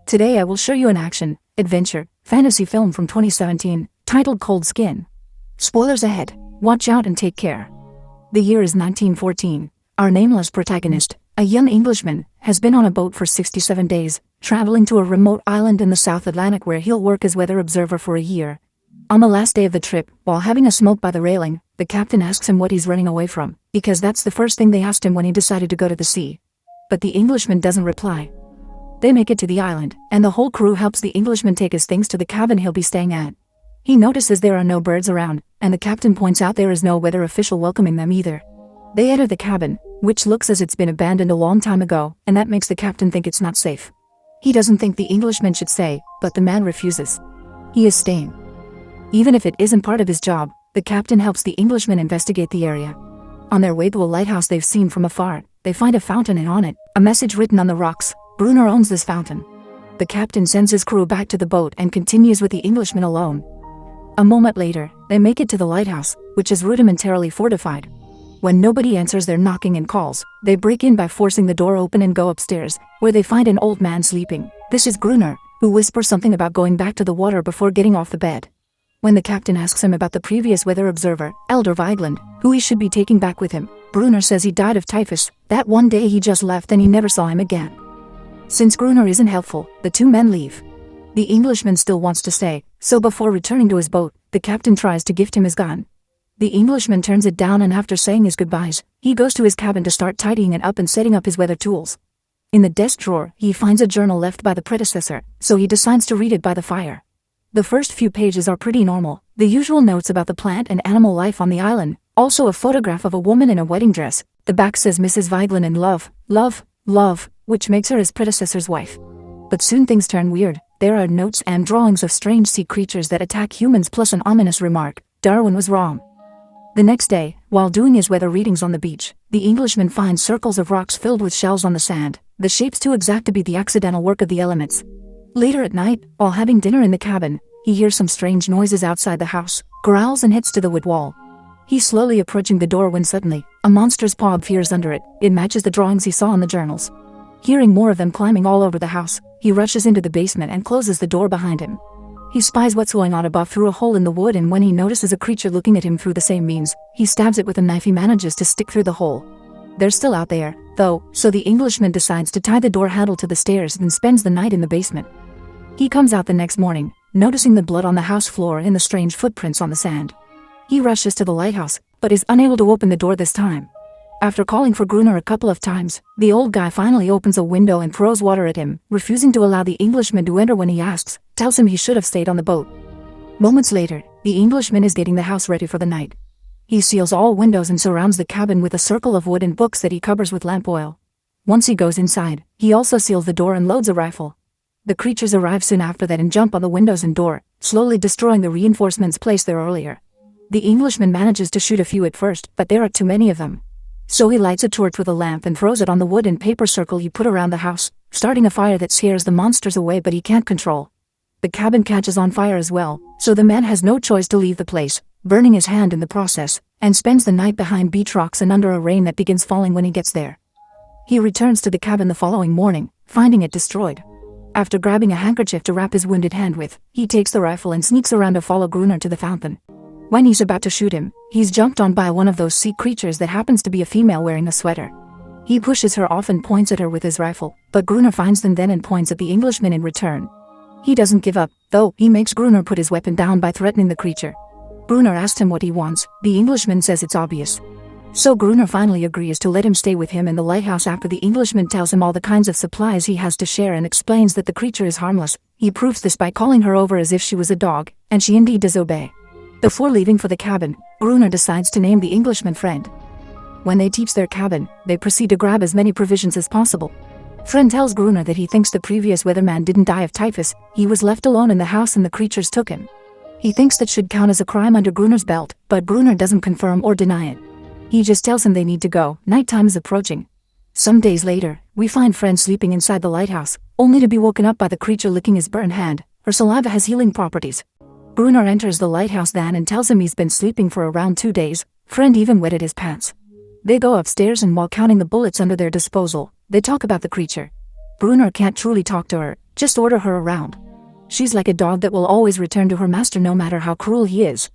Today I will show you an action, adventure, fantasy film from 2017, titled Cold Skin. Spoilers ahead, watch out and take care. The year is 1914. Our nameless protagonist, a young Englishman, has been on a boat for 67 days, traveling to a remote island in the South Atlantic where he'll work as weather observer for a year. On the last day of the trip, while having a smoke by the railing, the captain asks him what he's running away from, because that's the first thing they asked him when he decided to go to the sea. But the Englishman doesn't reply. They make it to the island, and the whole crew helps the Englishman take his things to the cabin he'll be staying at. He notices there are no birds around, and the captain points out there is no weather official welcoming them either. They enter the cabin, which looks as it's been abandoned a long time ago, and that makes the captain think it's not safe. He doesn't think the Englishman should stay, but the man refuses. He is staying. Even if it isn't part of his job, the captain helps the Englishman investigate the area. On their way to a lighthouse they've seen from afar, they find a fountain and on it, a message written on the rocks: Brunner owns this fountain. The captain sends his crew back to the boat and continues with the Englishman alone. A moment later, they make it to the lighthouse, which is rudimentarily fortified. When nobody answers their knocking and calls, they break in by forcing the door open and go upstairs, where they find an old man sleeping. This is Brunner, who whispers something about going back to the water before getting off the bed. When the captain asks him about the previous weather observer, Elder Vigeland, who he should be taking back with him, Brunner says he died of typhus, that one day he just left and he never saw him again. Since Brunner isn't helpful, the two men leave. The Englishman still wants to stay, so before returning to his boat, the captain tries to gift him his gun. The Englishman turns it down, and after saying his goodbyes, he goes to his cabin to start tidying it up and setting up his weather tools. In the desk drawer, he finds a journal left by the predecessor, so he decides to read it by the fire. The first few pages are pretty normal, the usual notes about the plant and animal life on the island, also a photograph of a woman in a wedding dress. The back says Mrs. Vigeland in love, love, love, which makes her his predecessor's wife. But soon things turn weird. There are notes and drawings of strange sea creatures that attack humans, plus an ominous remark: Darwin was wrong. The next day, while doing his weather readings on the beach, the Englishman finds circles of rocks filled with shells on the sand, the shapes too exact to be the accidental work of the elements. Later at night, while having dinner in the cabin, he hears some strange noises outside the house, growls and hits to the wood wall. He's slowly approaching the door when suddenly, a monster's paw appears under it. It matches the drawings he saw in the journals. Hearing more of them climbing all over the house, he rushes into the basement and closes the door behind him. He spies what's going on above through a hole in the wood, and when he notices a creature looking at him through the same means, he stabs it with a knife he manages to stick through the hole. They're still out there, though, so the Englishman decides to tie the door handle to the stairs and spends the night in the basement. He comes out the next morning, noticing the blood on the house floor and the strange footprints on the sand. He rushes to the lighthouse, but is unable to open the door this time. After calling for Brunner a couple of times, the old guy finally opens a window and throws water at him, refusing to allow the Englishman to enter when he asks, tells him he should have stayed on the boat. Moments later, the Englishman is getting the house ready for the night. He seals all windows and surrounds the cabin with a circle of wood and books that he covers with lamp oil. Once he goes inside, he also seals the door and loads a rifle. The creatures arrive soon after that and jump on the windows and door, slowly destroying the reinforcements placed there earlier. The Englishman manages to shoot a few at first, but there are too many of them. So he lights a torch with a lamp and throws it on the wood and paper circle he put around the house, starting a fire that scares the monsters away but he can't control. The cabin catches on fire as well, so the man has no choice to leave the place, burning his hand in the process, and spends the night behind beach rocks and under a rain that begins falling when he gets there. He returns to the cabin the following morning, finding it destroyed. After grabbing a handkerchief to wrap his wounded hand with, he takes the rifle and sneaks around to follow Brunner to the fountain. When he's about to shoot him, he's jumped on by one of those sea creatures that happens to be a female wearing a sweater. He pushes her off and points at her with his rifle, but Brunner finds them then and points at the Englishman in return. He doesn't give up, though. He makes Brunner put his weapon down by threatening the creature. Brunner asks him what he wants. The Englishman says it's obvious. So Brunner finally agrees to let him stay with him in the lighthouse after the Englishman tells him all the kinds of supplies he has to share and explains that the creature is harmless. He proves this by calling her over as if she was a dog, and she indeed does obey. Before leaving for the cabin, Brunner decides to name the Englishman Friend. When they reach their cabin, they proceed to grab as many provisions as possible. Friend tells Brunner that he thinks the previous weatherman didn't die of typhus, he was left alone in the house and the creatures took him. He thinks that should count as a crime under Brunner's belt, but Brunner doesn't confirm or deny it. He just tells him they need to go, nighttime is approaching. Some days later, we find Friend sleeping inside the lighthouse, only to be woken up by the creature licking his burned hand. Her saliva has healing properties. Brunner enters the lighthouse then and tells him he's been sleeping for around 2 days. Friend even wetted his pants. They go upstairs and while counting the bullets under their disposal, they talk about the creature. Brunner can't truly talk to her, just order her around. She's like a dog that will always return to her master no matter how cruel he is.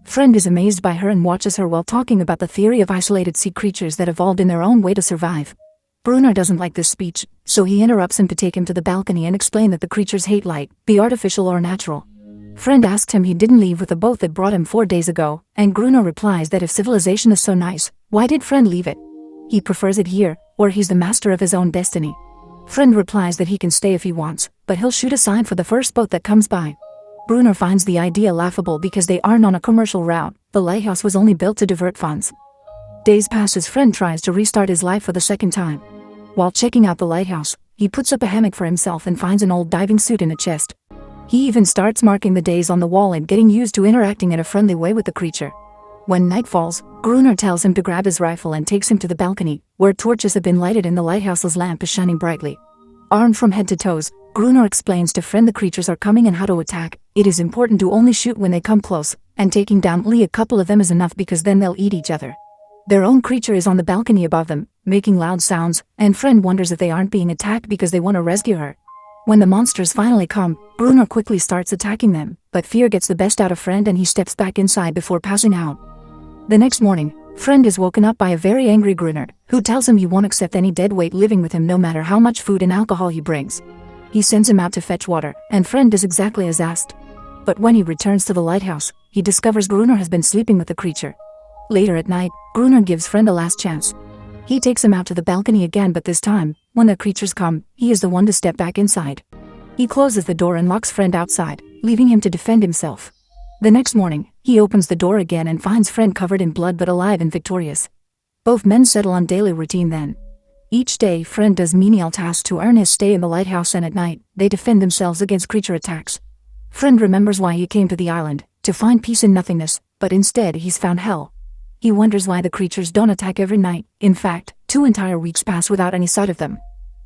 Friend is amazed by her and watches her while talking about the theory of isolated sea creatures that evolved in their own way to survive. Brunner doesn't like this speech, so he interrupts him to take him to the balcony and explain that the creatures hate light, be artificial or natural. Friend asks him he didn't leave with the boat that brought him 4 days ago, and Brunner replies that if civilization is so nice, why did Friend leave it? He prefers it here, where he's the master of his own destiny. Friend replies that he can stay if he wants, but he'll shoot aside for the first boat that comes by. Brunner finds the idea laughable because they aren't on a commercial route. The lighthouse was only built to divert funds. Days pass as Friend tries to restart his life for the second time. While checking out the lighthouse, he puts up a hammock for himself and finds an old diving suit in a chest. He even starts marking the days on the wall and getting used to interacting in a friendly way with the creature. When night falls, Brunner tells him to grab his rifle and takes him to the balcony, where torches have been lighted and the lighthouse's lamp is shining brightly. Armed from head to toes, Brunner explains to Friend the creatures are coming and how to attack. It is important to only shoot when they come close, and taking down only a couple of them is enough because then they'll eat each other. Their own creature is on the balcony above them, making loud sounds, and Friend wonders if they aren't being attacked because they want to rescue her. When the monsters finally come, Brunner quickly starts attacking them, but fear gets the best out of Friend and he steps back inside before passing out. The next morning, Friend is woken up by a very angry Brunner, who tells him he won't accept any deadweight living with him no matter how much food and alcohol he brings. He sends him out to fetch water, and Friend does exactly as asked. But when he returns to the lighthouse, he discovers Brunner has been sleeping with the creature. Later at night, Brunner gives Friend a last chance. He takes him out to the balcony again, but this time, when the creatures come, he is the one to step back inside. He closes the door and locks Friend outside, leaving him to defend himself. The next morning, he opens the door again and finds Friend covered in blood but alive and victorious. Both men settle on daily routine then. Each day, Friend does menial tasks to earn his stay in the lighthouse, and at night, they defend themselves against creature attacks. Friend remembers why he came to the island, to find peace in nothingness, but instead he's found hell. He wonders why the creatures don't attack every night. In fact, 2 entire weeks pass without any sight of them.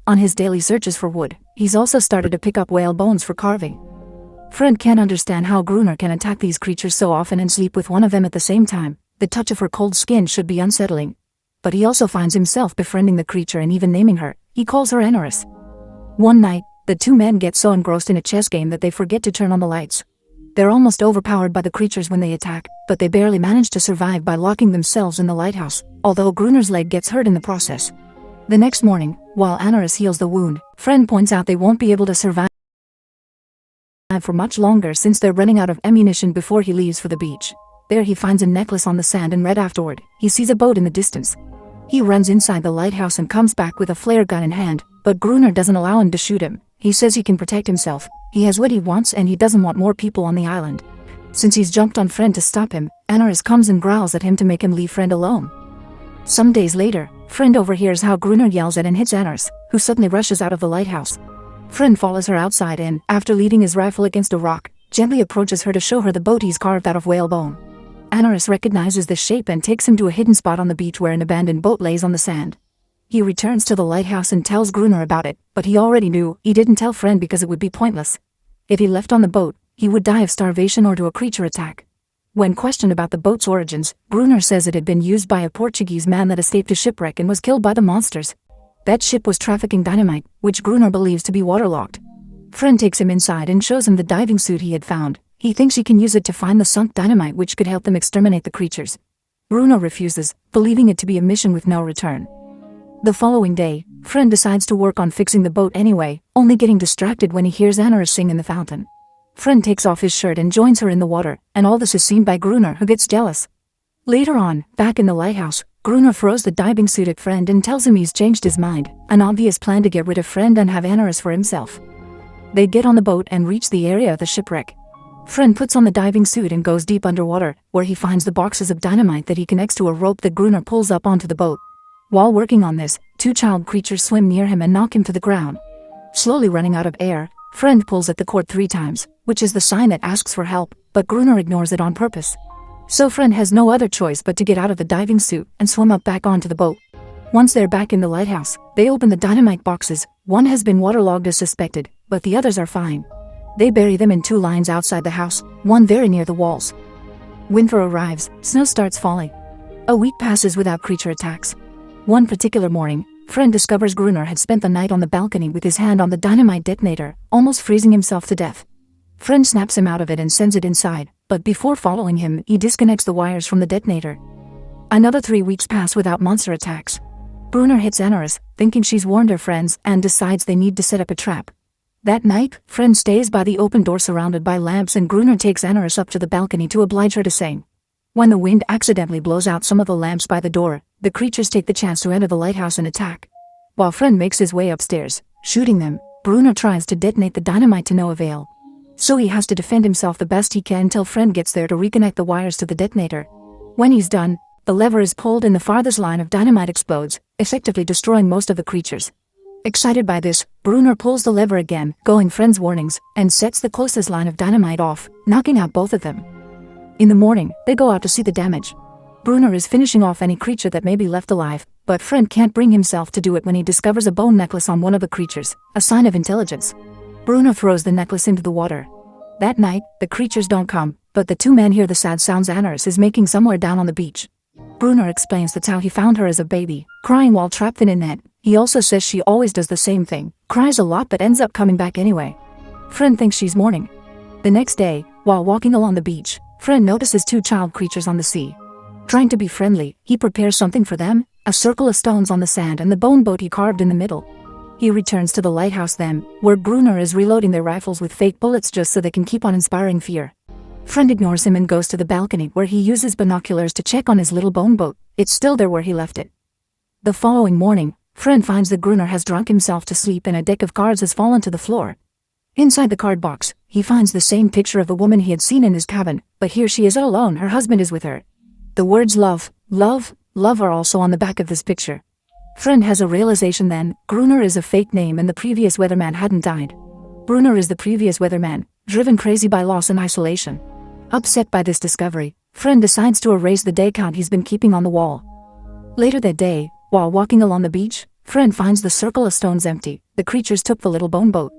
On his daily searches for wood, he's also started to pick up whale bones for carving. Friend can't understand how Brunner can attack these creatures so often and sleep with one of them at the same time. The touch of her cold skin should be unsettling. But he also finds himself befriending the creature and even naming her. He calls her Anorus. One night, the 2 men get so engrossed in a chess game that they forget to turn on the lights. They're almost overpowered by the creatures when they attack, but they barely manage to survive by locking themselves in the lighthouse, although Brunner's leg gets hurt in the process. The next morning, while Anorus heals the wound, Friend points out they won't be able to survive for much longer since they're running out of ammunition before he leaves for the beach. There he finds a necklace on the sand, and right afterward, he sees a boat in the distance. He runs inside the lighthouse and comes back with a flare gun in hand, but Brunner doesn't allow him to shoot him. He says he can protect himself. He has what he wants and he doesn't want more people on the island. Since he's jumped on Friend to stop him, Anorus comes and growls at him to make him leave Friend alone. Some days later, Friend overhears how Brunner yells at and hits Anorus, who suddenly rushes out of the lighthouse. Friend follows her outside and, after leaning his rifle against a rock, gently approaches her to show her the boat he's carved out of whale bone. Anorus recognizes the shape and takes him to a hidden spot on the beach where an abandoned boat lays on the sand. He returns to the lighthouse and tells Brunner about it, but he already knew. He didn't tell Friend because it would be pointless. If he left on the boat, he would die of starvation or to a creature attack. When questioned about the boat's origins, Brunner says it had been used by a Portuguese man that escaped a shipwreck and was killed by the monsters. That ship was trafficking dynamite, which Brunner believes to be waterlogged. Friend takes him inside and shows him the diving suit he had found. He thinks he can use it to find the sunk dynamite which could help them exterminate the creatures. Brunner refuses, believing it to be a mission with no return. The following day, Friend decides to work on fixing the boat anyway, only getting distracted when he hears Anorus sing in the fountain. Friend takes off his shirt and joins her in the water, and all this is seen by Brunner, who gets jealous. Later on, back in the lighthouse, Brunner throws the diving suit at Friend and tells him he's changed his mind, an obvious plan to get rid of Friend and have Anorus for himself. They get on the boat and reach the area of the shipwreck. Friend puts on the diving suit and goes deep underwater, where he finds the boxes of dynamite that he connects to a rope that Brunner pulls up onto the boat. While working on this, 2 child creatures swim near him and knock him to the ground. Slowly running out of air, Friend pulls at the cord 3 times, which is the sign that asks for help, but Brunner ignores it on purpose. So Friend has no other choice but to get out of the diving suit and swim up back onto the boat. Once they're back in the lighthouse, they open the dynamite boxes. One has been waterlogged as suspected, but the others are fine. They bury them in 2 lines outside the house, one very near the walls. Winter arrives, snow starts falling. A week passes without creature attacks. One particular morning, Friend discovers Gruner had spent the night on the balcony with his hand on the dynamite detonator, almost freezing himself to death. Friend snaps him out of it and sends it inside, but before following him, he disconnects the wires from the detonator. Another 3 weeks pass without monster attacks. Gruner hits Anarus, thinking she's warned her friends, and decides they need to set up a trap. That night, Friend stays by the open door surrounded by lamps, and Gruner takes Anarus up to the balcony to oblige her to sing. When the wind accidentally blows out some of the lamps by the door, the creatures take the chance to enter the lighthouse and attack. While Friend makes his way upstairs, shooting them, Gruner tries to detonate the dynamite to no avail. So he has to defend himself the best he can until Friend gets there to reconnect the wires to the detonator. When he's done, the lever is pulled and the farthest line of dynamite explodes, effectively destroying most of the creatures. Excited by this, Gruner pulls the lever again, going Friend's warnings, and sets the closest line of dynamite off, knocking out both of them. In the morning, they go out to see the damage. Gruner is finishing off any creature that may be left alive, but Friend can't bring himself to do it when he discovers a bone necklace on one of the creatures, a sign of intelligence. Gruner throws the necklace into the water. That night, the creatures don't come, but the two men hear the sad sounds Anarus is making somewhere down on the beach. Gruner explains that's how he found her as a baby, crying while trapped in a net. He also says she always does the same thing, cries a lot but ends up coming back anyway. Friend thinks she's mourning. The next day, while walking along the beach, Friend notices 2 child creatures on the sea. Trying to be friendly, he prepares something for them, a circle of stones on the sand and the bone boat he carved in the middle. He returns to the lighthouse then, where Gruner is reloading their rifles with fake bullets just so they can keep on inspiring fear. Friend ignores him and goes to the balcony where he uses binoculars to check on his little bone boat. It's still there where he left it. The following morning, Friend finds that Gruner has drunk himself to sleep and a deck of cards has fallen to the floor. Inside the card box, he finds the same picture of the woman he had seen in his cabin, but here she is alone, her husband is with her. The words love, love, love are also on the back of this picture. Friend has a realization then, Gruner is a fake name and the previous weatherman hadn't died. Gruner is the previous weatherman, driven crazy by loss and isolation. Upset by this discovery, Friend decides to erase the day count he's been keeping on the wall. Later that day, while walking along the beach, Friend finds the circle of stones empty. The creatures took the little bone boat.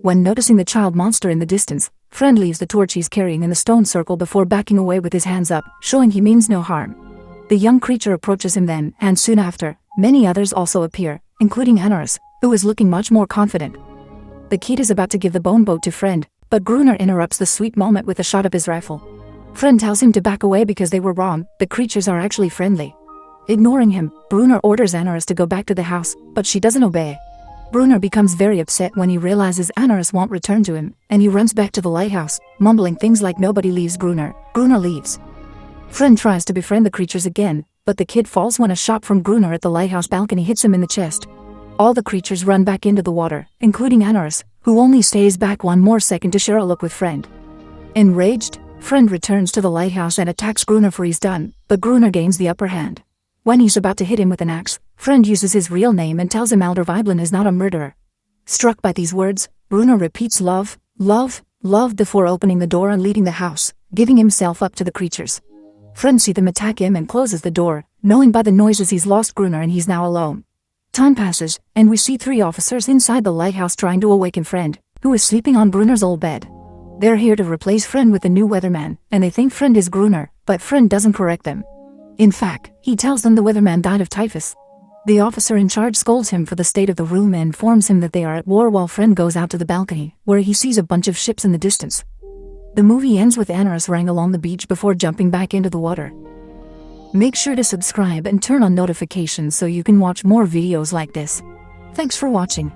When noticing the child monster in the distance, Friend leaves the torch he's carrying in the stone circle before backing away with his hands up, showing he means no harm. The young creature approaches him then, and soon after, many others also appear, including Anarus, who is looking much more confident. The kid is about to give the bone boat to Friend, but Gruner interrupts the sweet moment with a shot of his rifle. Friend tells him to back away because they were wrong, the creatures are actually friendly. Ignoring him, Gruner orders Anarus to go back to the house, but she doesn't obey. Gruner becomes very upset when he realizes Anarus won't return to him, and he runs back to the lighthouse, mumbling things like nobody leaves Gruner. Gruner leaves. Friend tries to befriend the creatures again, but the kid falls when a shot from Gruner at the lighthouse balcony hits him in the chest. All the creatures run back into the water, including Anarus, who only stays back 1 more second to share a look with Friend. Enraged, Friend returns to the lighthouse and attacks Gruner for he's done, but Gruner gains the upper hand. When he's about to hit him with an axe, Friend uses his real name and tells him Alder Viblen is not a murderer. Struck by these words, Gruner repeats love, love, love before opening the door and leaving the house, giving himself up to the creatures. Friend sees them attack him and closes the door, knowing by the noises he's lost Gruner and he's now alone. Time passes, and we see 3 officers inside the lighthouse trying to awaken Friend, who is sleeping on Gruner's old bed. They're here to replace Friend with the new weatherman, and they think Friend is Gruner, but Friend doesn't correct them. In fact, he tells them the weatherman died of typhus. The officer in charge scolds him for the state of the room and informs him that they are at war while Friend goes out to the balcony, where he sees a bunch of ships in the distance. The movie ends with Anarus running along the beach before jumping back into the water. Make sure to subscribe and turn on notifications so you can watch more videos like this. Thanks for watching.